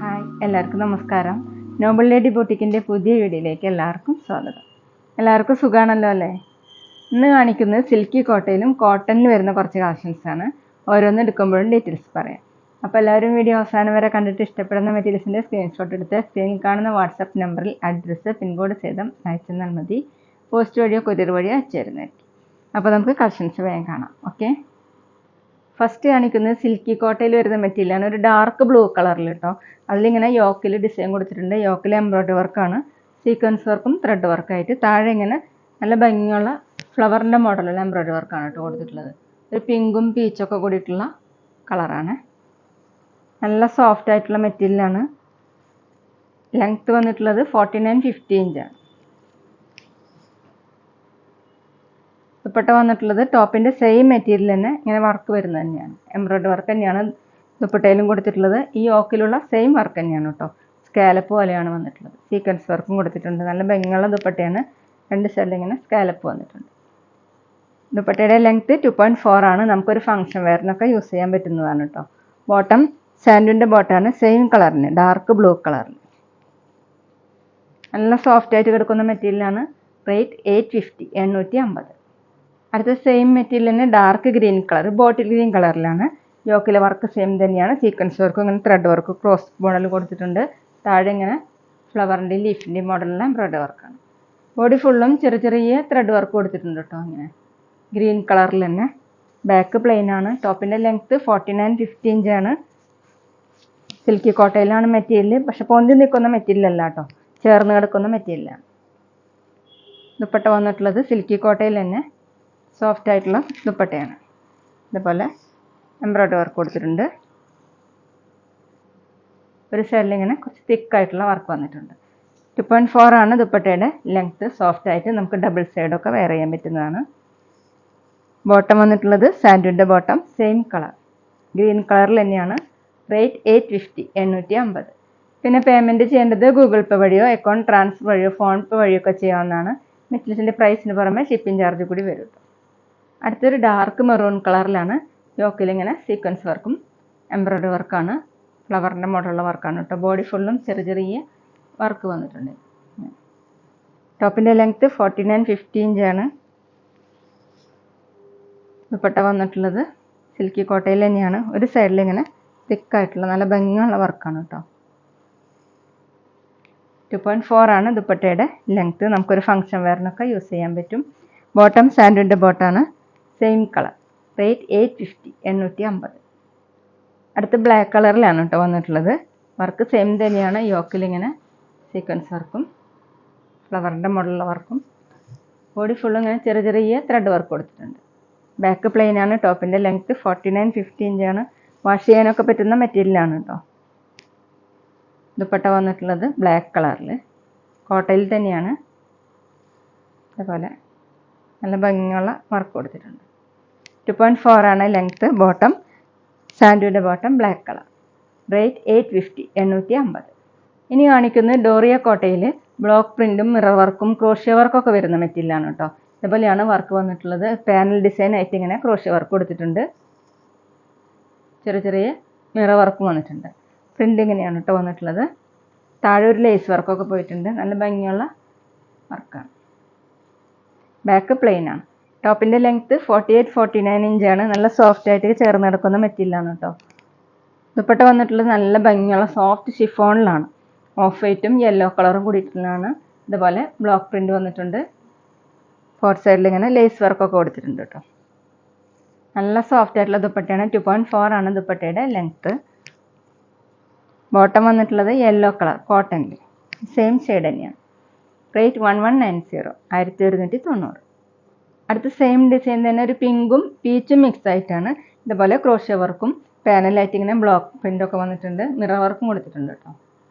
Hi, എല്ലാവർക്കും നമസ്കാരം. Noble lady ബൊട്ടിക്കിൻ്റെ പുതിയ വീഡിയോയിലേക്ക് എല്ലാവർക്കും സ്വാഗതം. എല്ലാവർക്കും സുഖമാണല്ലോ അല്ലേ? ഇന്ന് കാണിക്കുന്നത് സിൽക്കി കോട്ടയിലും കോട്ടണിൽ വരുന്ന കുറച്ച് കളക്ഷൻസാണ്. ഓരോന്ന് എടുക്കുമ്പോഴും ഡീറ്റെയിൽസ് പറയാം. അപ്പോൾ എല്ലാവരും വീഡിയോ അവസാനം വരെ കണ്ടിട്ട് ഇഷ്ടപ്പെടുന്ന മെറ്റീരിയൽസിൻ്റെ സ്ക്രീൻഷോട്ട് എടുത്ത് സ്ക്രീനിൽ കാണുന്ന വാട്സപ്പ് നമ്പറിൽ അഡ്രസ്സ് പിൻകോഡ് സഹിതം അയച്ചെന്നാൽ മതി. പോസ്റ്റ് വഴിയോ കൊറിയർ വഴിയോ അയച്ചു തരുന്നതായിരിക്കും. അപ്പോൾ നമുക്ക് കളക്ഷൻസ് വേഗം കാണാം. ഓക്കെ, ഫസ്റ്റ് കാണിക്കുന്നത് സിൽക്കി കോട്ടയിൽ വരുന്ന മെറ്റീരിയലാണ്. ഒരു ഡാർക്ക് ബ്ലൂ കളറിൽ കേട്ടോ. അതിലിങ്ങനെ യോക്കിൽ ഡിസൈൻ കൊടുത്തിട്ടുണ്ട്. യോക്കിൽ എംബ്രോയ്ഡറി വർക്കാണ്, സീക്വൻസ് വർക്കും ത്രെഡ് വർക്കായിട്ട്. താഴെ ഇങ്ങനെ നല്ല ഭംഗിയുള്ള ഫ്ലവറിൻ്റെ മോഡലുള്ള എംബ്രോയ്ഡറി വർക്കാണ് കേട്ടോ കൊടുത്തിട്ടുള്ളത്. ഒരു പിങ്കും പീച്ചൊക്കെ കൂടിയിട്ടുള്ള കളറാണ്. നല്ല സോഫ്റ്റ് ആയിട്ടുള്ള മെറ്റീരിയലാണ്. ലെങ്ത്ത് വന്നിട്ടുള്ളത് 49-50 ഇഞ്ചാണ്. ദുപ്പട്ട വന്നിട്ടുള്ളത് ടോപ്പിൻ്റെ സെയിം മെറ്റീരിയൽ തന്നെ ഇങ്ങനെ വർക്ക് വരുന്നത് തന്നെയാണ്. എംബ്രോയ്ഡറി വർക്ക് തന്നെയാണ് ദുപ്പട്ടയിലും കൊടുത്തിട്ടുള്ളത്. ഈ യോക്കിലുള്ള സെയിം വർക്ക് തന്നെയാണ് കേട്ടോ. സ്കാലപ്പ് പോലെയാണ് വന്നിട്ടുള്ളത്. സീക്വൻസ് വർക്കും കൊടുത്തിട്ടുണ്ട്. നല്ല ഭംഗിയുള്ള ദുപ്പട്ടയാണ്. രണ്ട് സൈഡിൽ ഇങ്ങനെ സ്കാലപ്പ് വന്നിട്ടുണ്ട്. ദുപ്പട്ടയുടെ ലെങ്ത്ത് 2.4 ആണ്. നമുക്കൊരു ഫംഗ്ഷൻ വെയറിനൊക്കെ യൂസ് ചെയ്യാൻ പറ്റുന്നതാണ് കേട്ടോ. ബോട്ടം സാൻഡുവിൻ്റെ ബോട്ടമാണ്, സെയിം കളറിന് ഡാർക്ക് ബ്ലൂ കളറിൽ. നല്ല സോഫ്റ്റ് ആയിട്ട് കിടക്കുന്ന മെറ്റീരിയലാണ്. റേറ്റ് 850, 850. അടുത്ത സെയിം മെറ്റീരിയൽ തന്നെ dark green colour, bottle green കളറിലാണ്. യോക്കിലെ വർക്ക് സെയിം തന്നെയാണ്. സീക്വൻസ് വർക്കും ഇങ്ങനെ ത്രെഡ് വർക്ക് ക്രോസ് മോഡൽ കൊടുത്തിട്ടുണ്ട്. താഴെ ഇങ്ങനെ ഫ്ലവറിൻ്റെയും ലീഫിൻ്റെയും മോഡലിലെ എംബ്രോയ്ഡറി വർക്കാണ്. ബോഡി ഫുള്ളും ചെറിയ ചെറിയ ത്രെഡ് വർക്ക് കൊടുത്തിട്ടുണ്ട് കേട്ടോ. ഇങ്ങനെ ഗ്രീൻ കളറിൽ തന്നെ. ബാക്ക് പ്ലെയിൻ ആണ്. ടോപ്പിൻ്റെ ലെങ്ത്ത് 49-50 ഇഞ്ചാണ്. സിൽക്കി കോട്ടയിലാണ് മെറ്റീരിയൽ. പക്ഷെ പൊന്തി നിൽക്കുന്ന മെറ്റീരിയൽ അല്ല കേട്ടോ, ചേർന്ന് കിടക്കുന്ന മെറ്റീരിയലാണ്. ദുപ്പട്ട വന്നിട്ടുള്ളത് സിൽക്കി കോട്ടയിൽ തന്നെ സോഫ്റ്റ് ആയിട്ടുള്ള ദുപ്പട്ടയാണ്. ഇതുപോലെ എംബ്രോയ്ഡറി വർക്ക് കൊടുത്തിട്ടുണ്ട്. ഒരു സൈഡിൽ ഇങ്ങനെ കുറച്ച് തിക്കായിട്ടുള്ള വർക്ക് വന്നിട്ടുണ്ട്. 2.4 ആണ് ദുപ്പട്ടയുടെ ലെങ്ത്ത്. സോഫ്റ്റ് ആയിട്ട് നമുക്ക് ഡബിൾ സൈഡൊക്കെ വെയർ ചെയ്യാൻ പറ്റുന്നതാണ്. ബോട്ടം വന്നിട്ടുള്ളത് സാൻഡുവിൻ്റെ ബോട്ടം, സെയിം കളർ ഗ്രീൻ കളറിൽ തന്നെയാണ്. റേറ്റ് 850, 850. പിന്നെ പേയ്മെൻറ്റ് ചെയ്യേണ്ടത് ഗൂഗിൾ പേ വഴിയോ അക്കൗണ്ട് ട്രാൻസ്ഫർ വഴിയോ ഫോൺ പേ വഴിയോ ഒക്കെ ചെയ്യാവുന്നതാണ്. മെറ്റീരിയൽസിൻ്റെ പ്രൈസിന് പുറമെ ഷിപ്പിംഗ് ചാർജ് കൂടി വരും കേട്ടോ. അടുത്തൊരു ഡാർക്ക് മെറൂൺ കളറിലാണ്. യോക്കിൽ ഇങ്ങനെ സീക്വൻസ് വർക്കും എംബ്രോയ്ഡറി വർക്കാണ്. ഫ്ലവറിൻ്റെ മോഡലുള്ള വർക്കാണ് കേട്ടോ. ബോഡി ഫുള്ളും ചെറിയ ചെറിയ വർക്ക് വന്നിട്ടുണ്ട്. ടോപ്പിൻ്റെ ലെങ്ത്ത് 49-50 ഇഞ്ചാണ്. ദുപ്പട്ട വന്നിട്ടുള്ളത് സിൽക്കി കോട്ടയിൽ തന്നെയാണ്. ഒരു സൈഡിൽ ഇങ്ങനെ തിക്കായിട്ടുള്ള നല്ല ഭംഗിയുള്ള വർക്കാണ് കേട്ടോ. 2.4 ആണ് ദുപ്പട്ടയുടെ ലെങ്ത്ത്. നമുക്കൊരു ഫംഗ്ഷൻ വെയറിനൊക്കെ യൂസ് ചെയ്യാൻ പറ്റും. ബോട്ടം സാൻഡുവിൻ്റെ ബോട്ടാണ്, സെയിം കളർ. റേറ്റ് 850, 850. അടുത്ത് ബ്ലാക്ക് കളറിലാണ് കേട്ടോ വന്നിട്ടുള്ളത്. വർക്ക് സെയിം തന്നെയാണ്. യോക്കിൽ ഇങ്ങനെ സീക്വൻസ് വർക്കും ഫ്ലവറിൻ്റെ മോഡലുള്ള വർക്കും. ബോഡി ഫുള്ളും ഇങ്ങനെ ചെറിയ ചെറിയ ത്രെഡ് വർക്ക് കൊടുത്തിട്ടുണ്ട്. ബാക്ക് പ്ലെയിൻ ആണ്. ടോപ്പിൻ്റെ ലെങ്ത്ത് 49-50 ഇഞ്ചാണ്. വാഷ് ചെയ്യാനൊക്കെ പറ്റുന്ന മെറ്റീരിയലാണ് കേട്ടോ. ദുപ്പട്ട വന്നിട്ടുള്ളത് ബ്ലാക്ക് കളറിൽ കോട്ടയിൽ തന്നെയാണ്. അതേപോലെ നല്ല ഭംഗിയുള്ള വർക്ക് കൊടുത്തിട്ടുണ്ട്. 2.4 ആണ് ലെങ്ത്ത്. ബോട്ടം സാൻഡുവിൻ്റെ ബോട്ടം ബ്ലാക്ക് കളർ. റേറ്റ് 850, 850. ഇനി കാണിക്കുന്നത് ഡോറിയ കോട്ടയിൽ ബ്ലോക്ക് പ്രിൻറ്റും മിറർ വർക്കും ക്രോഷ്യ വർക്കൊക്കെ വരുന്ന മെറ്റീരിയലാണ് കേട്ടോ. ഇതുപോലെയാണ് വർക്ക് വന്നിട്ടുള്ളത്. പാനൽ ഡിസൈൻ ആയിട്ട് ഇങ്ങനെ ക്രോഷ്യ വർക്ക് കൊടുത്തിട്ടുണ്ട്. ചെറിയ ചെറിയ മിറർ വർക്കും വന്നിട്ടുണ്ട്. പ്രിൻ്റ് ഇങ്ങനെയാണ് കേട്ടോ വന്നിട്ടുള്ളത്. താഴെ ഒരു ലേസ് വർക്കൊക്കെ പോയിട്ടുണ്ട്. നല്ല ഭംഗിയുള്ള വർക്കാണ്. ബാക്ക് പ്ലെയിൻ ആണ്. ടോപ്പിൻ്റെ ലെങ്ത്ത് 48-49 ഇഞ്ചാണ്. നല്ല സോഫ്റ്റ് ആയിട്ട് ചേർന്ന് കിടക്കുന്ന മെറ്റീരിയലാണ് കേട്ടോ. ദുപ്പട്ട വന്നിട്ടുള്ളത് നല്ല ഭംഗിയുള്ള സോഫ്റ്റ് ഷിഫോണിലാണ്. ഓഫ് വൈറ്റും യെല്ലോ കളറും കൂടിയിട്ടുള്ളതാണ്. ഇതുപോലെ ബ്ലോക്ക് പ്രിൻ്റ് വന്നിട്ടുണ്ട്. ഫോർത്ത് സൈഡിൽ ഇങ്ങനെ ലേസ് വർക്കൊക്കെ കൊടുത്തിട്ടുണ്ട് കേട്ടോ. നല്ല സോഫ്റ്റ് ആയിട്ടുള്ള ദുപ്പട്ടയാണ്. 2.4 ആണ് ദുപ്പട്ടയുടെ ലെങ്ത്ത്. ബോട്ടം വന്നിട്ടുള്ളത് യെല്ലോ കളർ കോട്ടണിൽ, സെയിം ഷെയ്ഡ് തന്നെയാണ്. റേറ്റ് 1190, 1190. അടുത്ത സെയിം ഡിസൈൻ തന്നെ ഒരു പിങ്കും പീച്ചും മിക്സ് ആയിട്ടാണ്. ഇതുപോലെ ക്രോഷ്യ വർക്കും പാനലായിട്ട് ഇങ്ങനെ ബ്ലോക്ക് പ്രിൻ്റൊക്കെ വന്നിട്ടുണ്ട്. മിറർ വർക്കും കൊടുത്തിട്ടുണ്ട് കേട്ടോ.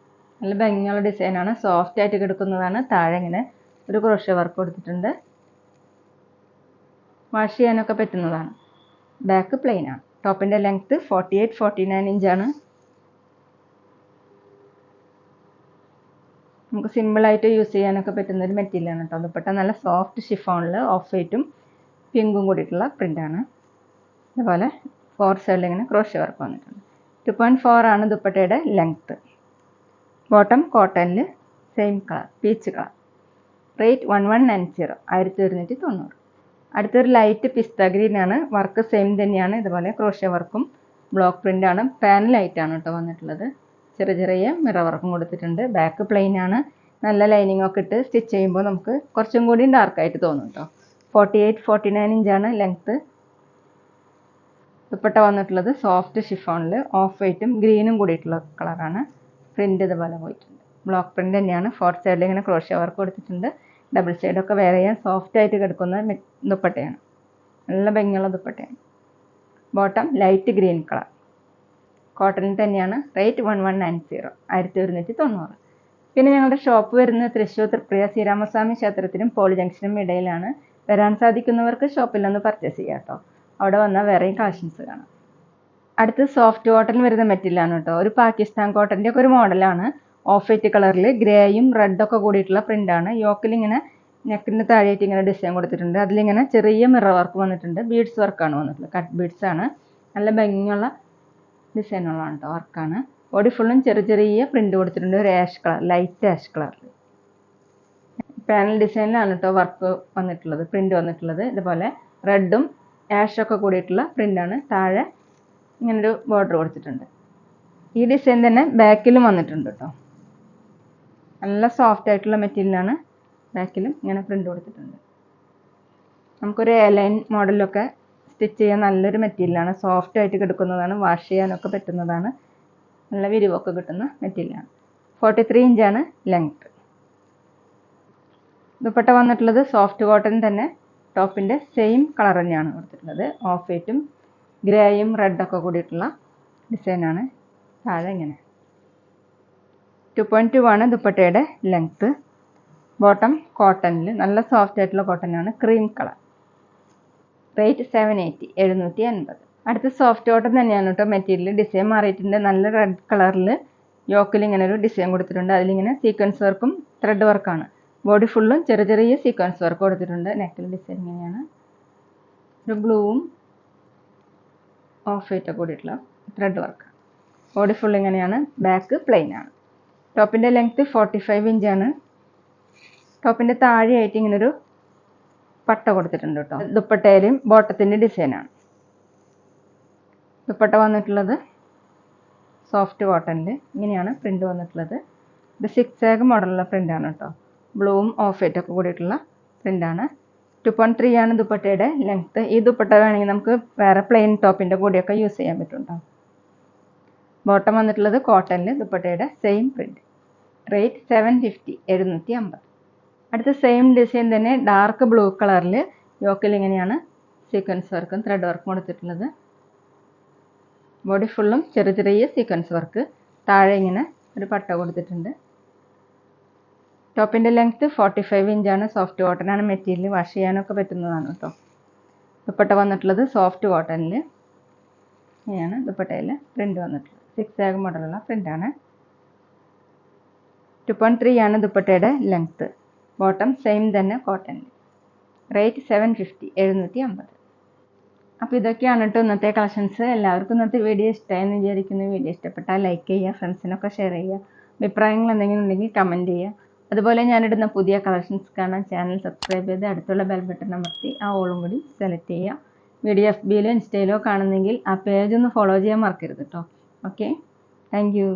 നല്ല ഭംഗിയുള്ള ഡിസൈനാണ്. സോഫ്റ്റ് ആയിട്ട് കിടക്കുന്നതാണ്. താഴെ ഇങ്ങനെ ഒരു ക്രോഷ്യ വർക്ക് കൊടുത്തിട്ടുണ്ട്. വാഷ് ചെയ്യാനൊക്കെ പറ്റുന്നതാണ്. ബാക്ക് പ്ലെയിൻ ആണ്. ടോപ്പിൻ്റെ ലെങ്ത്ത് 48-49 ഇഞ്ചാണ്. നമുക്ക് സിമ്പിളായിട്ട് യൂസ് ചെയ്യാനൊക്കെ പറ്റുന്ന ഒരു മെറ്റീരിയലാണ് കേട്ടോ. ദുപ്പട്ട നല്ല സോഫ്റ്റ് ഷിഫോണിൽ ഓഫ് വൈറ്റും പിങ്കും കൂടിയിട്ടുള്ള പ്രിൻ്റാണ്. അതുപോലെ 4 സൈഡിൽ ഇങ്ങനെ ക്രോഷ്യ വർക്ക് വന്നിട്ടുണ്ട്. 2.4 ആണ് ദുപ്പട്ടയുടെ ലെങ്ത്ത്. ബോട്ടം കോട്ടണിൽ same colour, peach colour. Rate 1190, 1190. അടുത്തൊരു ലൈറ്റ് പിസ്ത ഗ്രീൻ ആണ്. വർക്ക് സെയിം തന്നെയാണ്. ഇതുപോലെ ക്രോഷ്യ വർക്കും ബ്ലോക്ക് പ്രിൻ്റ് ആണ്. പാനൽ ലൈറ്റാണ് കേട്ടോ വന്നിട്ടുള്ളത്. ചെറിയ ചെറിയ മിറർ വർക്കും കൊടുത്തിട്ടുണ്ട്. ബാക്ക് പ്ലെയിൻ ആണ്. നല്ല ലൈനിങ് ഒക്കെ ഇട്ട് സ്റ്റിച്ച് ചെയ്യുമ്പോൾ നമുക്ക് കുറച്ചും കൂടി ഡാർക്കായിട്ട് തോന്നും കേട്ടോ. 48-49 ഇഞ്ചാണ് ലെങ്ത്ത്. ദുപ്പട്ട വന്നിട്ടുള്ളത് സോഫ്റ്റ് ഷിഫോണിൽ ഓഫ് വൈറ്റും ഗ്രീനും കൂടിയിട്ടുള്ള കളറാണ്. പ്രിൻ്റ് ഇതുപോലെ പോയിട്ടുണ്ട്. ബ്ലോക്ക് പ്രിൻ്റ് തന്നെയാണ്. 4 സൈഡിൽ ഇങ്ങനെ ക്രോഷ്യ വർക്ക് കൊടുത്തിട്ടുണ്ട്. ഡബിൾ സൈഡൊക്കെ വെയർ ചെയ്യാൻ സോഫ്റ്റ് ആയിട്ട് കിടക്കുന്ന ദുപ്പട്ടയാണ്. നല്ല ഭംഗിയുള്ള ദുപ്പട്ടയാണ്. ബോട്ടം ലൈറ്റ് ഗ്രീൻ കളർ, കോട്ടണിൽ തന്നെയാണ്. റേറ്റ് 1190, 1190. പിന്നെ ഞങ്ങളുടെ ഷോപ്പ് വരുന്നത് തൃശ്ശൂർ തൃപ്രിയ ശ്രീരാമസ്വാമി ക്ഷേത്രത്തിനും പോളി ജംഗ്ഷനും ഇടയിലാണ്. വരാൻ സാധിക്കുന്നവർക്ക് ഷോപ്പിൽ നിന്ന് പർച്ചേസ് ചെയ്യാം കേട്ടോ. അവിടെ വന്നാൽ വേറെയും കളക്ഷൻസ് കാണാം. അടുത്ത് സോഫ്റ്റ് കോട്ടണിൽ വരുന്ന മെറ്റീരിയലാണ് കേട്ടോ. ഒരു പാകിസ്ഥാൻ കോട്ടൻ്റെ ഒക്കെ ഒരു മോഡലാണ്. ഓഫ് വൈറ്റ് കളറിൽ ഗ്രേയും റെഡൊക്കെ കൂടിയിട്ടുള്ള പ്രിൻ്റാണ്. യോക്കിൽ ഇങ്ങനെ നെക്കിന് താഴെയായിട്ട് ഇങ്ങനെ ഡിസൈൻ കൊടുത്തിട്ടുണ്ട്. അതിലിങ്ങനെ ചെറിയ മിറർ വർക്ക് വന്നിട്ടുണ്ട്. ബീഡ്സ് വർക്കാണ് വന്നിട്ടുള്ളത്. കട്ട് ബീഡ്സ് ആണ്. നല്ല ഭംഗിയുള്ള ഡിസൈനുകളാണ് കേട്ടോ. വർക്കാണ്. ബോഡി ഫുള്ളും ചെറിയ ചെറിയ പ്രിൻ്റ് കൊടുത്തിട്ടുണ്ട്. ഒരു ആഷ് കളർ, ലൈറ്റ് ആഷ് കളറിൽ. പാനൽ ഡിസൈനിലാണ് കേട്ടോ വർക്ക് വന്നിട്ടുള്ളത്, പ്രിൻ്റ് വന്നിട്ടുള്ളത്. ഇതുപോലെ റെഡും ആഷൊക്കെ കൂടിയിട്ടുള്ള പ്രിൻ്റാണ്. താഴെ ഇങ്ങനൊരു ബോർഡർ കൊടുത്തിട്ടുണ്ട്. ഈ ഡിസൈൻ തന്നെ ബാക്കിലും വന്നിട്ടുണ്ട് കേട്ടോ. നല്ല സോഫ്റ്റ് ആയിട്ടുള്ള മെറ്റീരിയലാണ്. ബാക്കിലും ഇങ്ങനെ പ്രിൻ്റ് കൊടുത്തിട്ടുണ്ട്. നമുക്കൊരു എലൈൻ മോഡലൊക്കെ സ്റ്റിച്ച് ചെയ്യാൻ നല്ലൊരു മെറ്റീരിയലാണ്. സോഫ്റ്റ് ആയിട്ട് കിടക്കുന്നതാണ്. വാഷ് ചെയ്യാനൊക്കെ പറ്റുന്നതാണ്. നല്ല വിരിവൊക്കെ കിട്ടുന്ന മെറ്റീരിയലാണ്. 43 ഇഞ്ചാണ് ലെങ്ത്ത്. ദുപ്പട്ട വന്നിട്ടുള്ളത് സോഫ്റ്റ് കോട്ടൺ തന്നെ. ടോപ്പിൻ്റെ സെയിം കളർ തന്നെയാണ് കൊടുത്തിട്ടുള്ളത്. ഓഫ് വൈറ്റും ഗ്രേയും റെഡൊക്കെ കൂടിയിട്ടുള്ള ഡിസൈനാണ്. താഴെ ഇങ്ങനെ 2.2 ആണ് ദുപ്പട്ടയുടെ ലെങ്ത്ത്. ബോട്ടം കോട്ടണിൽ നല്ല സോഫ്റ്റ് ആയിട്ടുള്ള കോട്ടനാണ്. Cream colour. റേറ്റ് 780, 750. അടുത്ത സോഫ്റ്റ് കോട്ടൺ തന്നെയാണ് കേട്ടോ. മെറ്റീരിയൽ ഡിസൈൻ മാറിയിട്ടുണ്ട്. നല്ല റെഡ് കളറിൽ യോക്കിൽ ഇങ്ങനെ ഒരു ഡിസൈൻ കൊടുത്തിട്ടുണ്ട്. അതിലിങ്ങനെ സീക്വൻസ് വർക്കും ത്രെഡ് വർക്കാണ്. ബോഡി ഫുള്ളും ചെറിയ ചെറിയ സീക്വൻസ് വർക്ക് കൊടുത്തിട്ടുണ്ട്. നെക്കിൽ ഡിസൈൻ ഇങ്ങനെയാണ്. ഒരു ബ്ലൂവും ഓഫ് വൈറ്റ് കൂടിയിട്ടുള്ള ത്രെഡ് വർക്ക്. ബോഡി ഫുൾ ഇങ്ങനെയാണ്. ബാക്ക് പ്ലെയിൻ ആണ്. ടോപ്പിൻ്റെ ലെങ്ത്ത് 45 ഇഞ്ചാണ്. ടോപ്പിൻ്റെ താഴെയായിട്ട് ഇങ്ങനൊരു പട്ട കൊടുത്തിട്ടുണ്ട് കേട്ടോ. ദുപ്പട്ടയിലും ബോട്ടത്തിൻ്റെ ഡിസൈനാണ്. ദുപ്പട്ട വന്നിട്ടുള്ളത് സോഫ്റ്റ് കോട്ടണിൽ ഇങ്ങനെയാണ് പ്രിൻ്റ് വന്നിട്ടുള്ളത്. ഇത് 6 മോഡലുള്ള പ്രിൻ്റാണ് കേട്ടോ. ബ്ലൂവും ഓഫ് വൈറ്റൊക്കെ കൂടിയിട്ടുള്ള പ്രിൻ്റാണ്. 2.3 ആണ് ദുപ്പട്ടയുടെ ലെങ്ത്ത്. ഈ ദുപ്പട്ട വേണമെങ്കിൽ നമുക്ക് വേറെ പ്ലെയിൻ ടോപ്പിൻ്റെ കൂടെയൊക്കെ യൂസ് ചെയ്യാൻ പറ്റും കേട്ടോ. ബോട്ടം വന്നിട്ടുള്ളത് കോട്ടണിൽ. ദുപ്പട്ടയുടെ സെയിം പ്രിൻ്റ്. റേറ്റ് 750, 750. അടുത്ത സെയിം ഡിസൈൻ തന്നെ ഡാർക്ക് ബ്ലൂ കളറിൽ യോക്കിൽ ഇങ്ങനെയാണ് സീക്വൻസ് വർക്കും ത്രെഡ് വർക്കും കൊടുത്തിട്ടുള്ളത്. ബോഡി ഫുള്ളും ചെറിയ ചെറിയ സീക്വൻസ് വർക്ക്. താഴെ ഇങ്ങനെ ഒരു പട്ട കൊടുത്തിട്ടുണ്ട്. ടോപ്പിൻ്റെ ലെങ്ത്ത് 45 ഇഞ്ചാണ്. Soft കോട്ടനാണ് material. വാഷ് ചെയ്യാനൊക്കെ പറ്റുന്നതാണ് കേട്ടോ. ദുപ്പട്ട വന്നിട്ടുള്ളത് സോഫ്റ്റ് കോട്ടണിൽ. ഇങ്ങനെയാണ് ദുപ്പട്ടയിൽ പ്രിൻ്റ് വന്നിട്ടുള്ളത്. 6 മോഡലുള്ള പ്രിൻ്റാണ്. 2.3 ആണ് ദുപ്പട്ടയുടെ ലെങ്ത്ത്. ബോട്ടം സെയിം തന്നെ കോട്ടണിൽ. റേറ്റ് 750, 750. അപ്പോൾ ഇതൊക്കെയാണ് കേട്ടോ ഇന്നത്തെ കളക്ഷൻസ്. എല്ലാവർക്കും ഇന്നത്തെ വീഡിയോ ഇഷ്ടമായെന്ന് വിചാരിക്കുന്നു. വീഡിയോ ഇഷ്ടപ്പെട്ടാൽ ലൈക്ക് ചെയ്യുക, ഫ്രണ്ട്സിനൊക്കെ ഷെയർ ചെയ്യുക. അഭിപ്രായങ്ങൾ എന്തെങ്കിലും ഉണ്ടെങ്കിൽ കമൻറ്റ് ചെയ്യുക. അതുപോലെ ഞാനിടുന്ന പുതിയ കളക്ഷൻസ് കാണാൻ ചാനൽ സബ്സ്ക്രൈബ് ചെയ്ത് അടുത്തുള്ള ബെൽ ബട്ടൺ അമർത്തി ആ ഓളും കൂടി സെലക്ട് ചെയ്യുക. വീഡിയോ FBയിലോ ഇൻസ്റ്റയിലോ കാണുന്നെങ്കിൽ ആ പേജ് ഒന്ന് ഫോളോ ചെയ്യാൻ മറക്കരുത് കേട്ടോ. Okay, thank you.